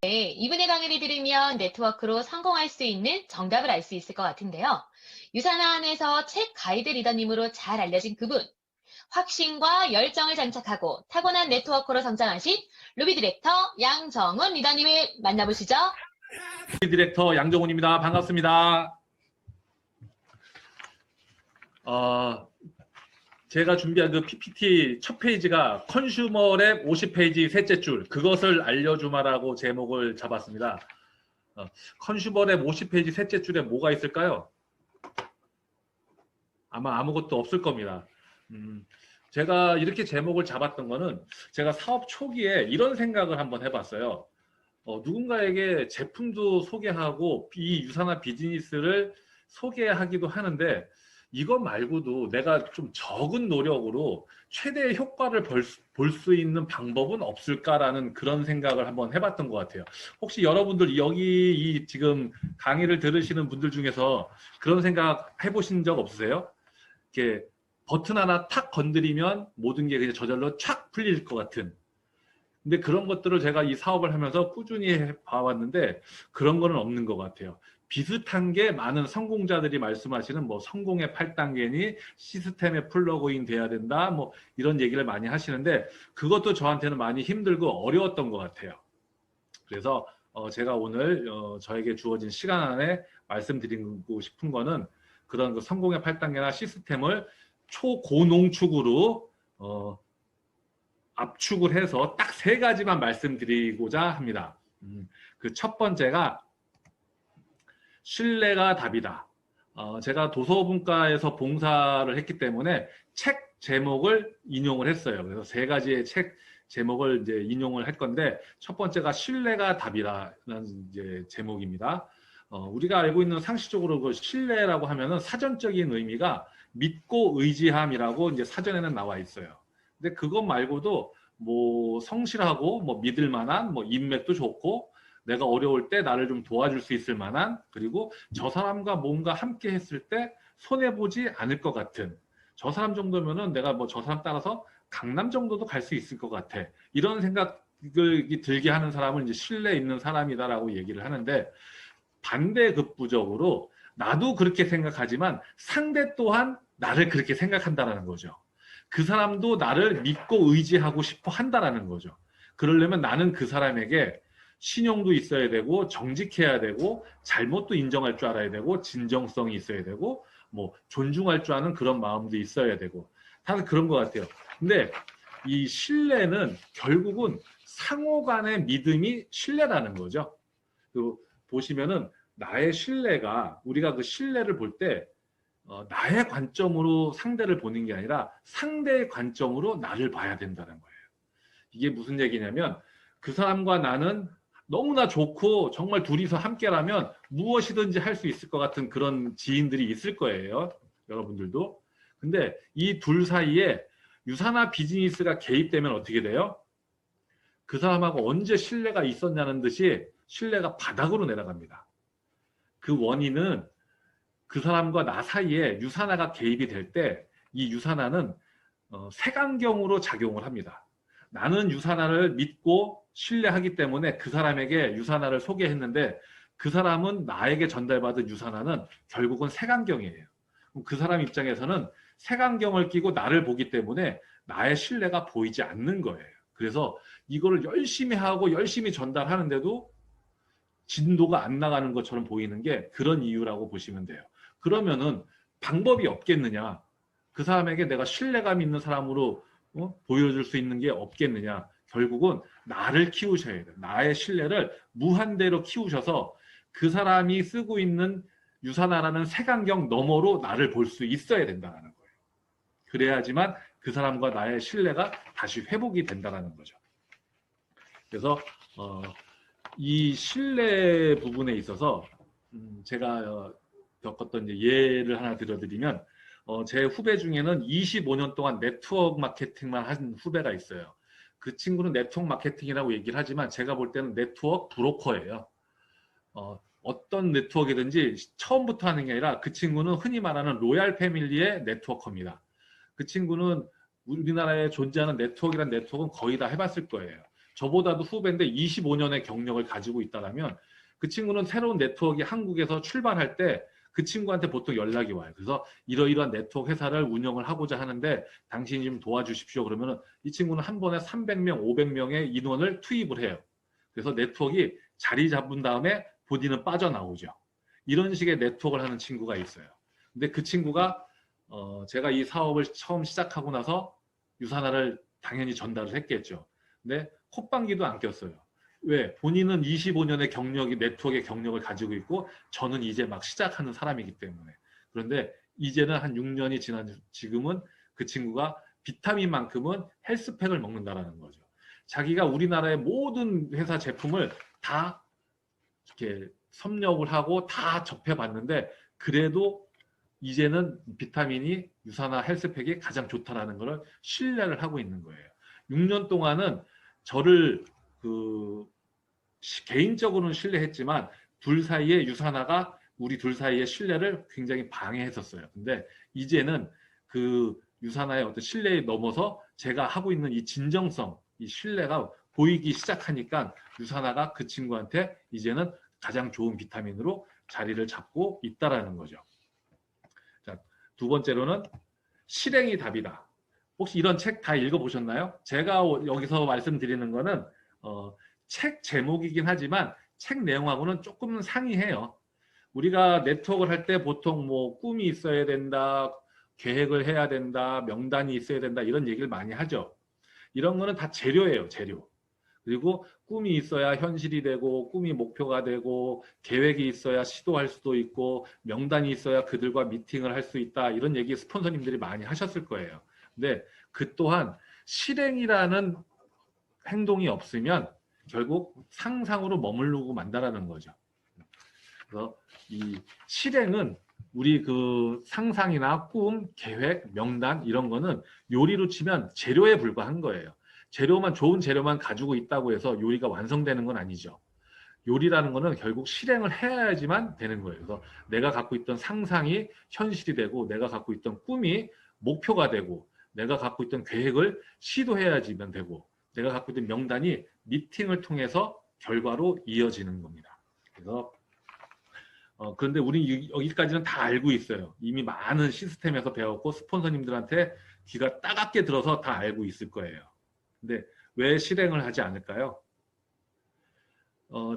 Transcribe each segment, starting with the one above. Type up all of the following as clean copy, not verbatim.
네, 이분의 강의를 들으면 네트워크로 성공할 수 있는 정답을 알 수 있을 것 같은데요. 유산화 안에서 책 가이드 리더님으로 잘 알려진 그분, 확신과 열정을 장착하고 타고난 네트워크로 성장하신 루비 디렉터 양정훈 리더님을 만나보시죠. 루비 디렉터 양정훈입니다. 반갑습니다. 제가 준비한 그 PPT 첫 페이지가 컨슈머랩 50페이지 셋째 줄, 그것을 알려주마라고 제목을 잡았습니다. 컨슈머랩 50페이지 셋째 줄에 뭐가 있을까요? 아마 아무것도 없을 겁니다. 제가 이렇게 제목을 잡았던 거는 제가 사업 초기에 이런 생각을 한번 해봤어요. 누군가에게 제품도 소개하고 이 유산화 비즈니스를 소개하기도 하는데 이것 말고도 내가 좀 적은 노력으로 최대의 효과를 볼 수 있는 방법은 없을까라는 그런 생각을 한번 해봤던 것 같아요. 혹시 여러분들 여기 이 지금 강의를 들으시는 분들 중에서 그런 생각 해보신 적 없으세요? 이렇게 버튼 하나 탁 건드리면 모든 게 그냥 저절로 촥 풀릴 것 같은. 근데 그런 것들을 제가 이 사업을 하면서 꾸준히 봐왔는데 그런 거는 없는 것 같아요. 비슷한 게 많은 성공자들이 말씀하시는 뭐 성공의 8단계니 시스템에 플러그인 돼야 된다 뭐 이런 얘기를 많이 하시는데 그것도 저한테는 많이 힘들고 어려웠던 것 같아요. 그래서 제가 오늘 저에게 주어진 시간 안에 말씀드리고 싶은 거는 그런 그 성공의 8단계나 시스템을 초고농축으로 압축을 해서 딱 3가지만 말씀드리고자 합니다. 그 첫 번째가 신뢰가 답이다. 제가 도서분과에서 봉사를 했기 때문에 책 제목을 인용을 했어요. 그래서 3가지의 책 제목을 이제 인용을 할 건데 첫 번째가 신뢰가 답이라는 이제 제목입니다. 우리가 알고 있는 상식적으로 그 신뢰라고 하면은 사전적인 의미가 믿고 의지함이라고 이제 사전에는 나와 있어요. 근데 그것 말고도 뭐 성실하고 뭐 믿을 만한 뭐 인맥도 좋고 내가 어려울 때 나를 좀 도와줄 수 있을 만한 그리고 저 사람과 뭔가 함께 했을 때 손해보지 않을 것 같은 저 사람 정도면은 내가 뭐 저 사람 따라서 강남 정도도 갈 수 있을 것 같아 이런 생각을 들게 하는 사람을 이제 신뢰 있는 사람이다라고 얘기를 하는데 반대급부적으로 나도 그렇게 생각하지만 상대 또한 나를 그렇게 생각한다라는 거죠. 그 사람도 나를 믿고 의지하고 싶어 한다라는 거죠. 그러려면 나는 그 사람에게 신용도 있어야 되고 정직해야 되고 잘못도 인정할 줄 알아야 되고 진정성이 있어야 되고 뭐 존중할 줄 아는 그런 마음도 있어야 되고 다 그런 것 같아요. 근데 이 신뢰는 결국은 상호 간의 믿음이 신뢰라는 거죠. 보시면은 나의 신뢰가 우리가 그 신뢰를 볼 때 나의 관점으로 상대를 보는 게 아니라 상대의 관점으로 나를 봐야 된다는 거예요. 이게 무슨 얘기냐면 그 사람과 나는 너무나 좋고 정말 둘이서 함께라면 무엇이든지 할 수 있을 것 같은 그런 지인들이 있을 거예요. 여러분들도. 근데 이 둘 사이에 유산화 비즈니스가 개입되면 어떻게 돼요? 그 사람하고 언제 신뢰가 있었냐는 듯이 신뢰가 바닥으로 내려갑니다. 그 원인은 그 사람과 나 사이에 유산화가 개입이 될 때 이 유산화는 색안경으로 작용을 합니다. 나는 유산화를 믿고 신뢰하기 때문에 그 사람에게 유산화를 소개했는데 그 사람은 나에게 전달받은 유산화는 결국은 색안경이에요. 그 사람 입장에서는 색안경을 끼고 나를 보기 때문에 나의 신뢰가 보이지 않는 거예요. 그래서 이거를 열심히 하고 열심히 전달하는데도 진도가 안 나가는 것처럼 보이는 게 그런 이유라고 보시면 돼요. 그러면은 방법이 없겠느냐? 그 사람에게 내가 신뢰감 있는 사람으로 보여줄 수 있는 게 없겠느냐? 결국은 나를 키우셔야 돼요. 나의 신뢰를 무한대로 키우셔서 그 사람이 쓰고 있는 유산화라는 색안경 너머로 나를 볼 수 있어야 된다는 거예요. 그래야지만 그 사람과 나의 신뢰가 다시 회복이 된다는 거죠. 그래서 이 신뢰 부분에 있어서 제가 겪었던 이제 예를 하나 들어드리면 제 후배 중에는 25년 동안 네트워크 마케팅만 한 후배가 있어요. 그 친구는 네트워크 마케팅이라고 얘기를 하지만 제가 볼 때는 네트워크 브로커예요. 어떤 네트워크이든지 처음부터 하는 게 아니라 그 친구는 흔히 말하는 로얄 패밀리의 네트워커입니다. 그 친구는 우리나라에 존재하는 네트워크란 네트워크는 거의 다 해봤을 거예요. 저보다도 후배인데 25년의 경력을 가지고 있다라면 그 친구는 새로운 네트워크가 한국에서 출발할 때 그 친구한테 보통 연락이 와요. 그래서 이러이러한 네트워크 회사를 운영을 하고자 하는데 당신이 좀 도와주십시오. 그러면 이 친구는 한 번에 300명, 500명의 인원을 투입을 해요. 그래서 네트워크가 자리 잡은 다음에 본인은 빠져나오죠. 이런 식의 네트워크를 하는 친구가 있어요. 근데 그 친구가 제가 이 사업을 처음 시작하고 나서 유산화를 당연히 전달을 했겠죠. 근데 콧방귀도 안 꼈어요. 왜? 본인은 25년의 경력이 네트워크의 경력을 가지고 있고 저는 이제 막 시작하는 사람이기 때문에. 그런데 이제는 한 6년이 지난 지금은 그 친구가 비타민만큼은 헬스팩을 먹는다라는 거죠. 자기가 우리나라의 모든 회사 제품을 다 이렇게 섭렵을 하고 다 접해봤는데 그래도 이제는 비타민이 유산화 헬스팩이 가장 좋다라는 것을 신뢰를 하고 있는 거예요. 6년 동안은 저를 개인적으로는 신뢰했지만 둘 사이의 유산화가 우리 둘 사이의 신뢰를 굉장히 방해했었어요. 근데 이제는 그 유산화의 어떤 신뢰에 넘어서 제가 하고 있는 이 진정성, 이 신뢰가 보이기 시작하니까 유산화가 그 친구한테 이제는 가장 좋은 비타민으로 자리를 잡고 있다라는 거죠. 자, 두 번째로는 실행이 답이다. 혹시 이런 책 다 읽어보셨나요? 제가 여기서 말씀드리는 거는 책 제목이긴 하지만 책 내용하고는 조금 상이해요. 우리가 네트워크를 할 때 보통 뭐 꿈이 있어야 된다, 계획을 해야 된다, 명단이 있어야 된다 이런 얘기를 많이 하죠. 이런 거는 다 재료예요, 재료. 그리고 꿈이 있어야 현실이 되고 꿈이 목표가 되고 계획이 있어야 시도할 수도 있고 명단이 있어야 그들과 미팅을 할 수 있다 이런 얘기 스폰서님들이 많이 하셨을 거예요. 근데 그 또한 실행이라는 행동이 없으면 결국 상상으로 머무르고 만다라는 거죠. 그래서 이 실행은 우리 그 상상이나 꿈, 계획, 명단 이런 거는 요리로 치면 재료에 불과한 거예요. 재료만 좋은 재료만 가지고 있다고 해서 요리가 완성되는 건 아니죠. 요리라는 거는 결국 실행을 해야지만 되는 거예요. 그래서 내가 갖고 있던 상상이 현실이 되고 내가 갖고 있던 꿈이 목표가 되고 내가 갖고 있던 계획을 시도해야지만 되고 내가 갖고 있던 명단이 미팅을 통해서 결과로 이어지는 겁니다. 그래서 그런데 우리 여기까지는 다 알고 있어요. 이미 많은 시스템에서 배웠고 스폰서님들한테 귀가 따갑게 들어서 다 알고 있을 거예요. 근데 왜 실행을 하지 않을까요?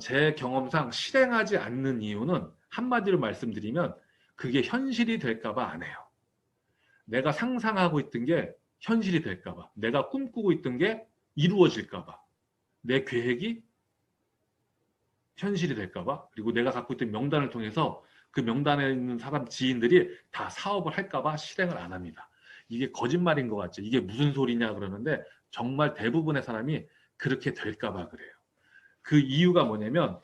제 경험상 실행하지 않는 이유는 한마디로 말씀드리면 그게 현실이 될까 봐 안 해요. 내가 상상하고 있던 게 현실이 될까 봐. 내가 꿈꾸고 있던 게 이루어질까 봐. 내 계획이 현실이 될까 봐. 그리고 내가 갖고 있던 명단을 통해서 그 명단에 있는 사람 지인들이 다 사업을 할까 봐 실행을 안 합니다. 이게 거짓말인 것 같죠. 이게 무슨 소리냐 그러는데 정말 대부분의 사람이 그렇게 될까 봐 그래요. 그 이유가 뭐냐면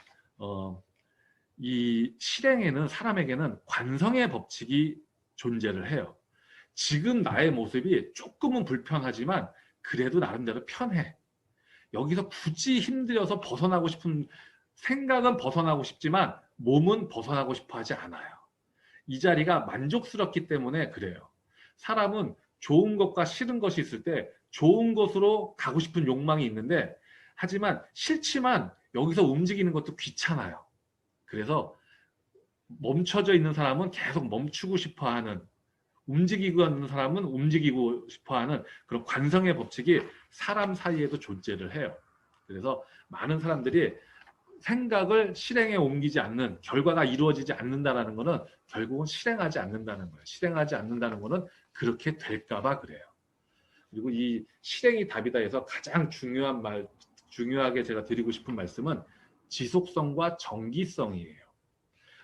이 실행에는 사람에게는 관성의 법칙이 존재를 해요. 지금 나의 모습이 조금은 불편하지만 그래도 나름대로 편해. 여기서 굳이 힘들어서 벗어나고 싶은 생각은 벗어나고 싶지만 몸은 벗어나고 싶어 하지 않아요. 이 자리가 만족스럽기 때문에 그래요. 사람은 좋은 것과 싫은 것이 있을 때 좋은 것으로 가고 싶은 욕망이 있는데 하지만 싫지만 여기서 움직이는 것도 귀찮아요. 그래서 멈춰져 있는 사람은 계속 멈추고 싶어 하는 움직이고 있는 사람은 움직이고 싶어 하는 그런 관성의 법칙이 사람 사이에도 존재를 해요. 그래서 많은 사람들이 생각을 실행에 옮기지 않는 결과가 이루어지지 않는다는 것은 결국은 실행하지 않는다는 거예요. 실행하지 않는다는 것은 그렇게 될까 봐 그래요. 그리고 이 실행이 답이다 해서 가장 중요하게 제가 드리고 싶은 말씀은 지속성과 정기성이에요.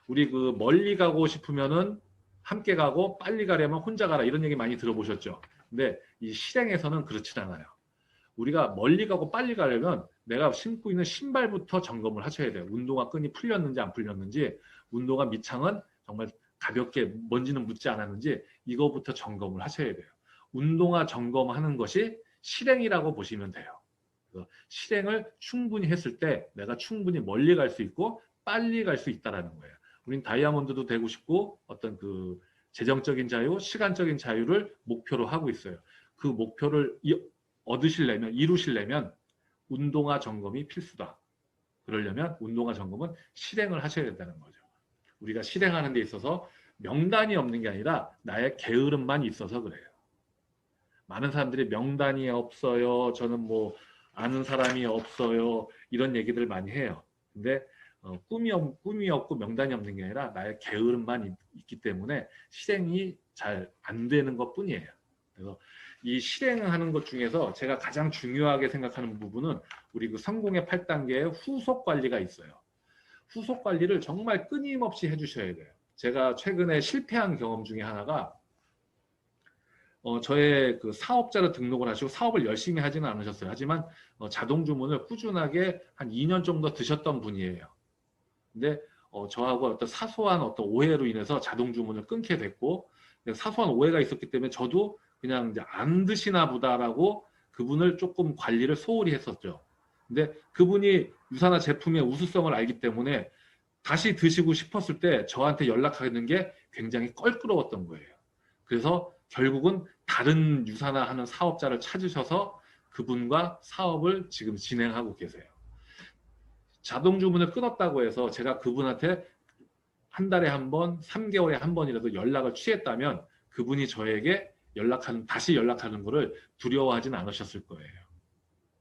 우리 그 멀리 가고 싶으면은 함께 가고 빨리 가려면 혼자 가라 이런 얘기 많이 들어보셨죠? 근데 이 실행에서는 그렇지 않아요. 우리가 멀리 가고 빨리 가려면 내가 신고 있는 신발부터 점검을 하셔야 돼요. 운동화 끈이 풀렸는지 안 풀렸는지, 운동화 밑창은 정말 가볍게 먼지는 묻지 않았는지 이거부터 점검을 하셔야 돼요. 운동화 점검하는 것이 실행이라고 보시면 돼요. 실행을 충분히 했을 때 내가 충분히 멀리 갈 수 있고 빨리 갈 수 있다는 거예요. 우린 다이아몬드도 되고 싶고 어떤 그 재정적인 자유, 시간적인 자유를 목표로 하고 있어요. 그 목표를 얻으시려면, 이루시려면 운동화 점검이 필수다. 그러려면 운동화 점검은 실행을 하셔야 된다는 거죠. 우리가 실행하는 데 있어서 명단이 없는 게 아니라 나의 게으름만 있어서 그래요. 많은 사람들이 명단이 없어요. 저는 뭐 아는 사람이 없어요. 이런 얘기들 많이 해요. 근데 꿈이 없고 명단이 없는 게 아니라 나의 게으름만 있기 때문에 실행이 잘 안 되는 것 뿐이에요. 그래서 이 실행하는 것 중에서 제가 가장 중요하게 생각하는 부분은 우리 그 성공의 8단계의 후속 관리가 있어요. 후속 관리를 정말 끊임없이 해주셔야 돼요. 제가 최근에 실패한 경험 중에 하나가 저의 그 사업자로 등록을 하시고 사업을 열심히 하지는 않으셨어요. 하지만 자동 주문을 꾸준하게 한 2년 정도 드셨던 분이에요. 근데 저하고 어떤 사소한 어떤 오해로 인해서 자동 주문을 끊게 됐고 사소한 오해가 있었기 때문에 저도 그냥 이제 안 드시나 보다라고 그분을 조금 관리를 소홀히 했었죠. 근데 그분이 유산화 제품의 우수성을 알기 때문에 다시 드시고 싶었을 때 저한테 연락하는 게 굉장히 껄끄러웠던 거예요. 그래서 결국은 다른 유산화하는 사업자를 찾으셔서 그분과 사업을 지금 진행하고 계세요. 자동 주문을 끊었다고 해서 제가 그분한테 한 달에 한 번, 3개월에 한 번이라도 연락을 취했다면 그분이 저에게 다시 연락하는 것을 두려워하진 않으셨을 거예요.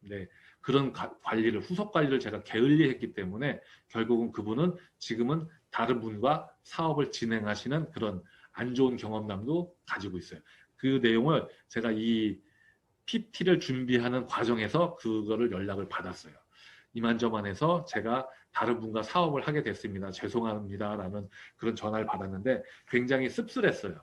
네, 그런 관리를, 후속 관리를 제가 게을리 했기 때문에 결국은 그분은 지금은 다른 분과 사업을 진행하시는 그런 안 좋은 경험담도 가지고 있어요. 그 내용을 제가 이 PP를 준비하는 과정에서 그거를 연락을 받았어요. 이만저만해서 제가 다른 분과 사업을 하게 됐습니다. 죄송합니다. 라는 그런 전화를 받았는데 굉장히 씁쓸했어요.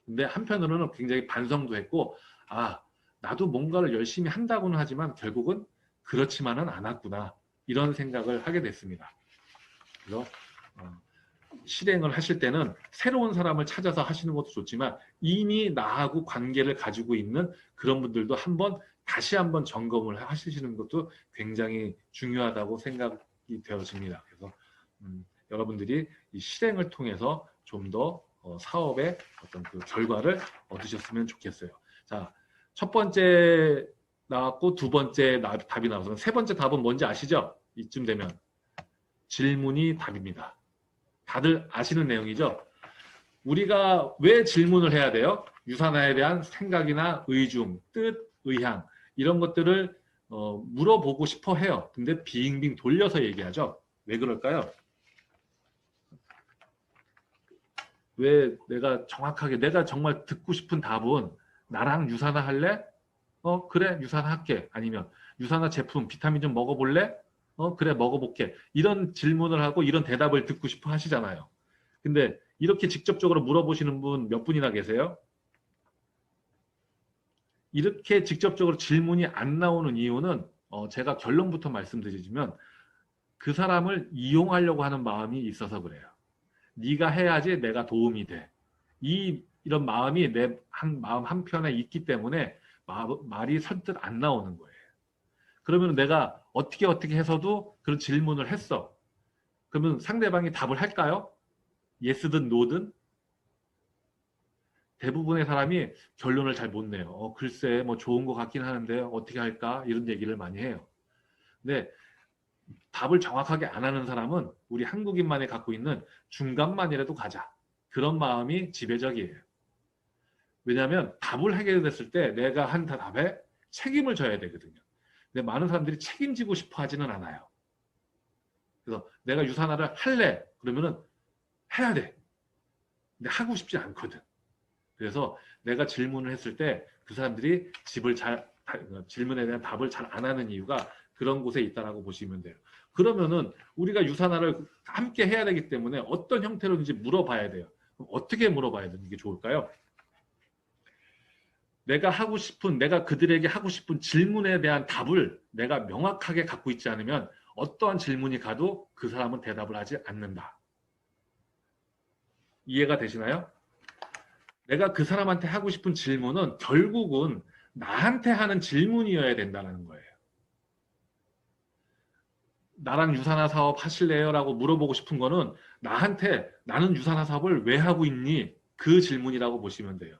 근데 한편으로는 굉장히 반성도 했고, 아, 나도 뭔가를 열심히 한다고는 하지만 결국은 그렇지만은 않았구나. 이런 생각을 하게 됐습니다. 그래서 실행을 하실 때는 새로운 사람을 찾아서 하시는 것도 좋지만 이미 나하고 관계를 가지고 있는 그런 분들도 다시 한번 점검을 하시는 것도 굉장히 중요하다고 생각이 되어집니다. 그래서 여러분들이 이 실행을 통해서 좀 더 사업의 어떤 그 결과를 얻으셨으면 좋겠어요. 자, 첫 번째 나왔고 두 번째 답이 나와서 세 번째 답은 뭔지 아시죠? 이쯤 되면 질문이 답입니다. 다들 아시는 내용이죠? 우리가 왜 질문을 해야 돼요? 유산화에 대한 생각이나 의중, 뜻, 의향 이런 것들을 물어보고 싶어 해요. 근데 빙빙 돌려서 얘기하죠. 왜 그럴까요? 왜 내가 정말 듣고 싶은 답은 나랑 유산화 할래? 그래 유산화 할게. 아니면 유산화 제품 비타민 좀 먹어볼래? 그래 먹어볼게. 이런 질문을 하고 이런 대답을 듣고 싶어 하시잖아요. 근데 이렇게 직접적으로 물어보시는 분 몇 분이나 계세요? 이렇게 직접적으로 질문이 안 나오는 이유는 제가 결론부터 말씀드리자면 그 사람을 이용하려고 하는 마음이 있어서 그래요. 네가 해야지 내가 도움이 돼. 이런 마음이 내 마음 한편에 있기 때문에 말이 선뜻 안 나오는 거예요. 그러면 내가 어떻게 해서도 그런 질문을 했어. 그러면 상대방이 답을 할까요? 예스든 노든? 대부분의 사람이 결론을 잘 못 내요. 글쎄 뭐 좋은 것 같긴 하는데 어떻게 할까? 이런 얘기를 많이 해요. 근데 답을 정확하게 안 하는 사람은 우리 한국인만이 갖고 있는 중간만이라도 가자. 그런 마음이 지배적이에요. 왜냐하면 답을 하게 됐을 때 내가 한 답에 책임을 져야 되거든요. 근데 많은 사람들이 책임지고 싶어 하지는 않아요. 그래서 내가 유산화를 할래. 그러면은 해야 돼. 근데 하고 싶지 않거든. 그래서 내가 질문을 했을 때 그 사람들이 질문에 대한 답을 잘 안 하는 이유가 그런 곳에 있다라고 보시면 돼요. 그러면은 우리가 유산화를 함께 해야 되기 때문에 어떤 형태로든지 물어봐야 돼요. 그럼 어떻게 물어봐야 되는 게 좋을까요? 내가 그들에게 하고 싶은 질문에 대한 답을 내가 명확하게 갖고 있지 않으면 어떠한 질문이 가도 그 사람은 대답을 하지 않는다. 이해가 되시나요? 내가 그 사람한테 하고 싶은 질문은 결국은 나한테 하는 질문이어야 된다는 거예요. 나랑 유산화 사업 하실래요? 라고 물어보고 싶은 거는 나는 유산화 사업을 왜 하고 있니? 그 질문이라고 보시면 돼요.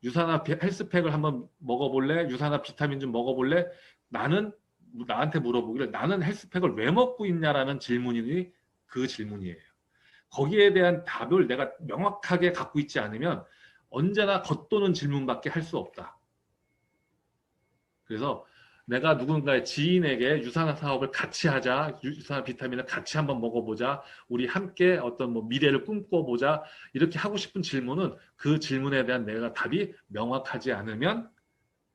유산화 헬스팩을 한번 먹어볼래? 유산화 비타민 좀 먹어볼래? 나는 나한테 물어보기를 나는 헬스팩을 왜 먹고 있냐라는 질문이 그 질문이에요. 거기에 대한 답을 내가 명확하게 갖고 있지 않으면 언제나 겉도는 질문밖에 할 수 없다. 그래서 내가 누군가의 지인에게 유산화 사업을 같이 하자, 유산화 비타민을 같이 한번 먹어보자, 우리 함께 어떤 뭐 미래를 꿈꿔보자, 이렇게 하고 싶은 질문은 그 질문에 대한 내가 답이 명확하지 않으면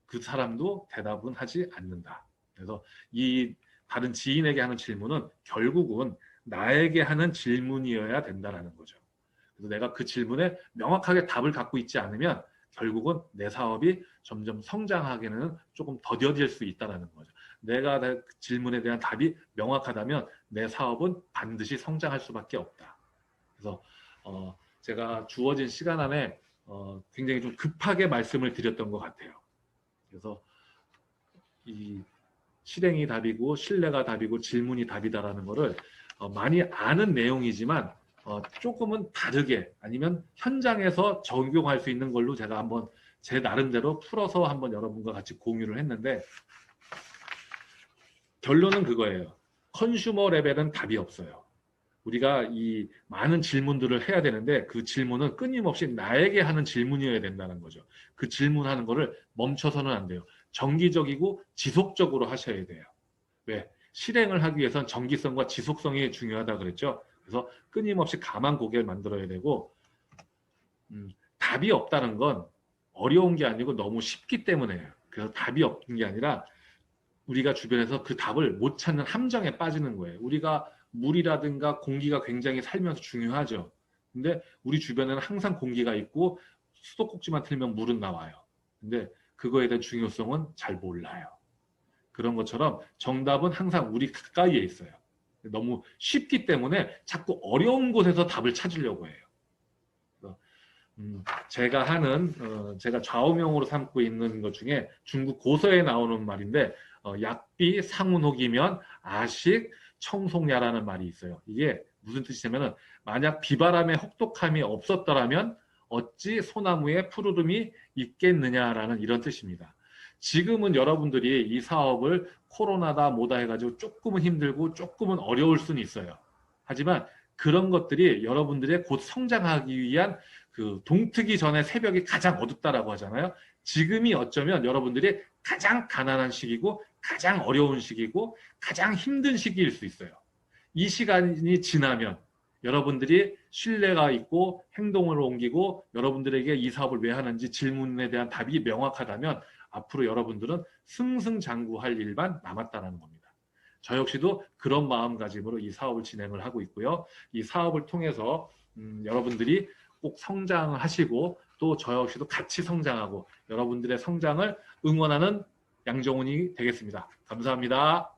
그 사람도 대답은 하지 않는다. 그래서 이 다른 지인에게 하는 질문은 결국은 나에게 하는 질문이어야 된다라는 거죠. 그래서 내가 그 질문에 명확하게 답을 갖고 있지 않으면 결국은 내 사업이 점점 성장하기는 조금 더뎌질 수 있다는 거죠. 내가 그 질문에 대한 답이 명확하다면 내 사업은 반드시 성장할 수밖에 없다. 그래서 제가 주어진 시간 안에 굉장히 좀 급하게 말씀을 드렸던 것 같아요. 그래서 이 실행이 답이고 신뢰가 답이고 질문이 답이다라는 거를 많이 아는 내용이지만 조금은 다르게 아니면 현장에서 적용할 수 있는 걸로 제가 한번 제 나름대로 풀어서 한번 여러분과 같이 공유를 했는데 결론은 그거예요. 컨슈머 레벨은 답이 없어요. 우리가 이 많은 질문들을 해야 되는데 그 질문은 끊임없이 나에게 하는 질문이어야 된다는 거죠. 그 질문하는 거를 멈춰서는 안 돼요. 정기적이고 지속적으로 하셔야 돼요. 왜? 실행을 하기 위해선 정기성과 지속성이 중요하다 그랬죠. 그래서 끊임없이 감한 고개를 만들어야 되고 답이 없다는 건 어려운 게 아니고 너무 쉽기 때문에요. 그래서 답이 없는 게 아니라 우리가 주변에서 그 답을 못 찾는 함정에 빠지는 거예요. 우리가 물이라든가 공기가 굉장히 살면서 중요하죠. 근데 우리 주변에는 항상 공기가 있고 수도꼭지만 틀면 물은 나와요. 근데 그거에 대한 중요성은 잘 몰라요. 그런 것처럼 정답은 항상 우리 가까이에 있어요. 너무 쉽기 때문에 자꾸 어려운 곳에서 답을 찾으려고 해요. 제가 하는 제가 좌우명으로 삼고 있는 것 중에 중국 고서에 나오는 말인데 약비 상운혹이면 아식 청송야라는 말이 있어요. 이게 무슨 뜻이냐면은 만약 비바람의 혹독함이 없었더라면 어찌 소나무에 푸르름이 있겠느냐라는 이런 뜻입니다. 지금은 여러분들이 이 사업을 코로나다 뭐다 해가지고 조금은 힘들고 조금은 어려울 수는 있어요. 하지만 그런 것들이 여러분들의 곧 성장하기 위한 그 동트기 전에 새벽이 가장 어둡다라고 하잖아요. 지금이 어쩌면 여러분들이 가장 가난한 시기고 가장 어려운 시기고 가장 힘든 시기일 수 있어요. 이 시간이 지나면 여러분들이 신뢰가 있고 행동을 옮기고 여러분들에게 이 사업을 왜 하는지 질문에 대한 답이 명확하다면 앞으로 여러분들은 승승장구할 일만 남았다는 겁니다. 저 역시도 그런 마음가짐으로 이 사업을 진행을 하고 있고요. 이 사업을 통해서 여러분들이 꼭 성장하시고 또 저 역시도 같이 성장하고 여러분들의 성장을 응원하는 양정훈이 되겠습니다. 감사합니다.